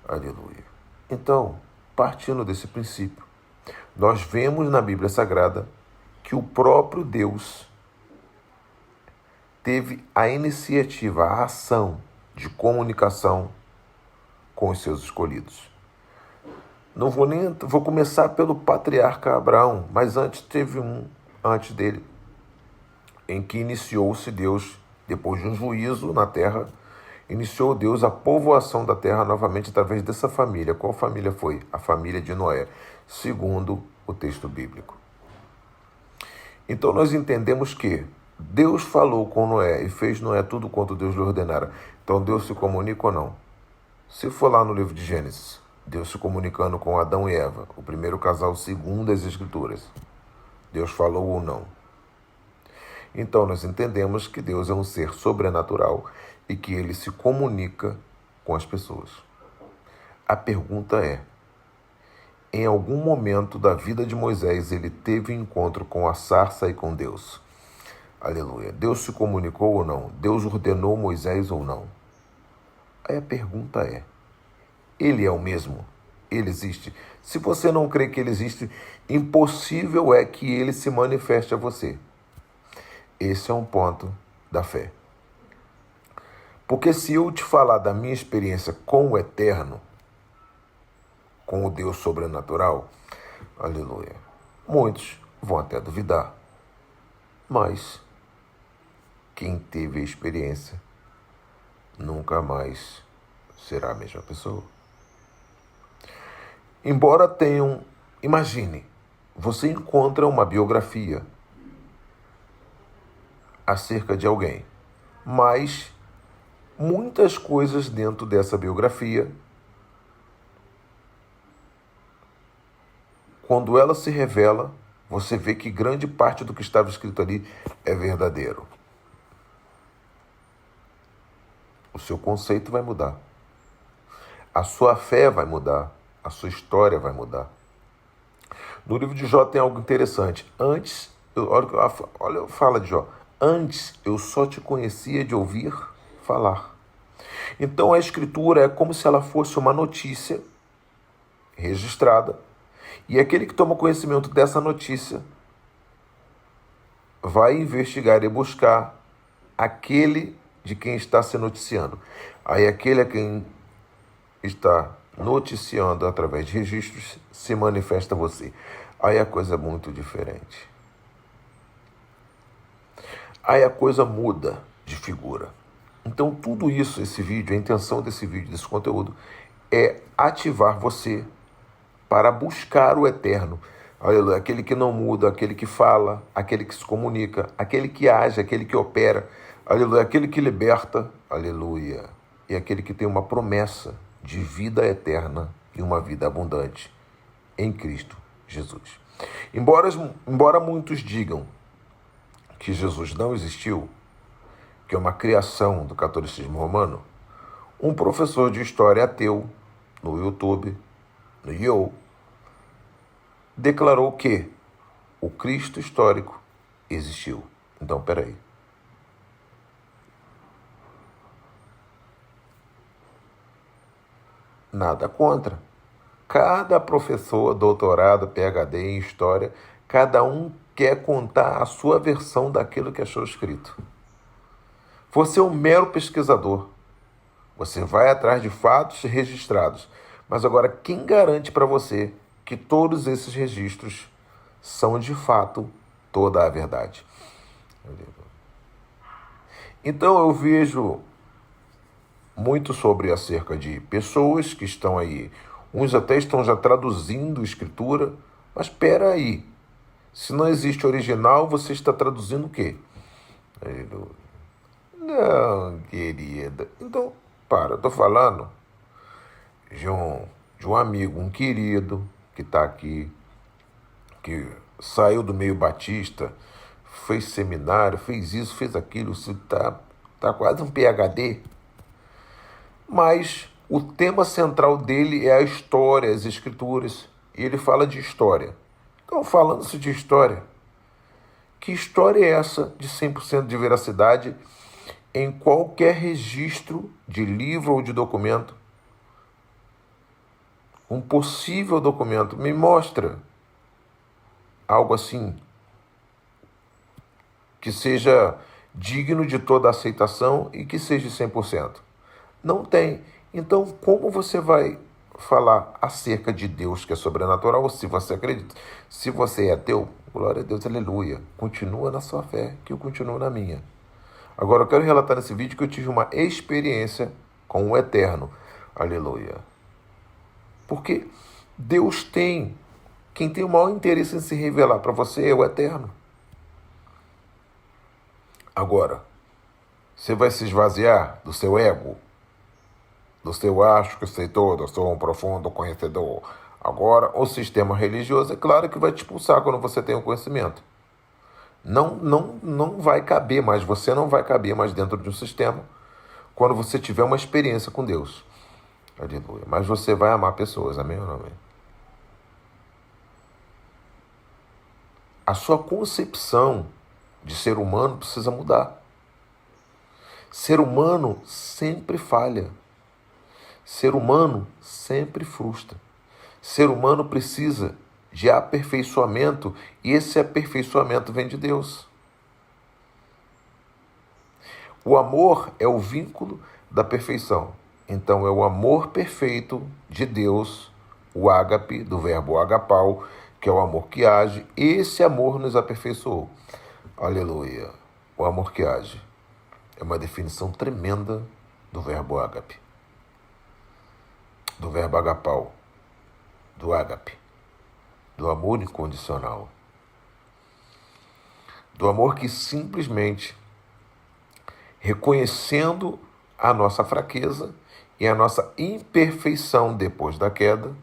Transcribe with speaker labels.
Speaker 1: Aleluia. Então, partindo desse princípio, nós vemos na Bíblia Sagrada que o próprio Deus teve a iniciativa, a ação de comunicação com os seus escolhidos. Não vou começar pelo patriarca Abraão, mas teve um antes dele, em que iniciou-se Deus, depois de um juízo na terra, iniciou Deus a povoação da terra novamente através dessa família. Qual família foi? A família de Noé, segundo o texto bíblico. Então nós entendemos que Deus falou com Noé e fez Noé tudo quanto Deus lhe ordenara. Então Deus se comunica ou não? Se for lá no livro de Gênesis, Deus se comunicando com Adão e Eva, o primeiro casal segundo as Escrituras, Deus falou ou não? Então nós entendemos que Deus é um ser sobrenatural e que ele se comunica com as pessoas. A pergunta é, em algum momento da vida de Moisés ele teve encontro com a sarça e com Deus? Aleluia. Deus se comunicou ou não? Deus ordenou Moisés ou não? Aí a pergunta é, ele é o mesmo? Ele existe? Se você não crê que ele existe, impossível é que ele se manifeste a você. Esse é um ponto da fé. Porque se eu te falar da minha experiência com o eterno, com o Deus sobrenatural, aleluia, muitos vão até duvidar. Mas quem teve a experiência nunca mais será a mesma pessoa. Embora tenham, imagine, você encontra uma biografia acerca de alguém, mas muitas coisas dentro dessa biografia, quando ela se revela, você vê que grande parte do que estava escrito ali é verdadeiro. O seu conceito vai mudar. A sua fé vai mudar. A sua história vai mudar. No livro de Jó tem algo interessante. Olha, fala de Jó. Antes eu só te conhecia de ouvir falar. Então a escritura é como se ela fosse uma notícia registrada. E aquele que toma conhecimento dessa notícia vai investigar e buscar aquele de quem está se noticiando. Aí aquele a quem está noticiando através de registros se manifesta a você. Aí a coisa é muito diferente. Aí a coisa muda de figura. Então tudo isso, esse vídeo, a intenção desse vídeo, desse conteúdo, é ativar você para buscar o eterno. Aleluia. Aquele que não muda, aquele que fala, aquele que se comunica, aquele que age, aquele que opera, aleluia, aquele que liberta, aleluia, e aquele que tem uma promessa de vida eterna e uma vida abundante em Cristo Jesus. Embora muitos digam que Jesus não existiu, que é uma criação do catolicismo romano, um professor de história ateu no YouTube, no Yo, declarou que o Cristo histórico existiu. Então, peraí. Nada contra. Cada professor, doutorado, PhD em história, cada um quer contar a sua versão daquilo que achou escrito. Você é um mero pesquisador. Você vai atrás de fatos registrados. Mas agora, quem garante para você que todos esses registros são de fato toda a verdade? Então eu vejo muito sobre acerca de pessoas que estão aí, uns até estão já traduzindo escritura, mas espera aí, se não existe original, você está traduzindo o quê? Não, querida, então, eu estou falando de um amigo, um querido que está aqui, que saiu do meio batista, fez seminário, fez isso, fez aquilo, tá quase um PhD. Mas o tema central dele é a história, as escrituras. E ele fala de história. Então, falando-se de história, que história é essa de 100% de veracidade em qualquer registro de livro ou de documento um possível documento. Me mostra algo assim que seja digno de toda aceitação e que seja 100%. Não tem. Então, como você vai falar acerca de Deus que é sobrenatural, se você acredita? Se você é ateu, glória a Deus, aleluia. Continua na sua fé, que eu continuo na minha. Agora, eu quero relatar nesse vídeo que eu tive uma experiência com o Eterno. Aleluia. Porque Deus tem, quem tem o maior interesse em se revelar para você é o Eterno. Agora, você vai se esvaziar do seu ego, do seu acho que sei todo, eu sou um profundo conhecedor. Agora, o sistema religioso é claro que vai te expulsar quando você tem o conhecimento. Não vai caber mais, você não vai caber mais dentro de um sistema quando você tiver uma experiência com Deus. Aleluia. Mas você vai amar pessoas, amém ou não amém? A sua concepção de ser humano precisa mudar. Ser humano sempre falha. Ser humano sempre frustra. Ser humano precisa de aperfeiçoamento e esse aperfeiçoamento vem de Deus. O amor é o vínculo da perfeição. Então é o amor perfeito de Deus, o ágape, do verbo agapau, que é o amor que age. Esse amor nos aperfeiçoou. Aleluia. O amor que age. É uma definição tremenda do verbo ágape. Do verbo agapau. Do ágape. Do amor incondicional. Do amor que simplesmente, reconhecendo a nossa fraqueza e a nossa imperfeição depois da queda,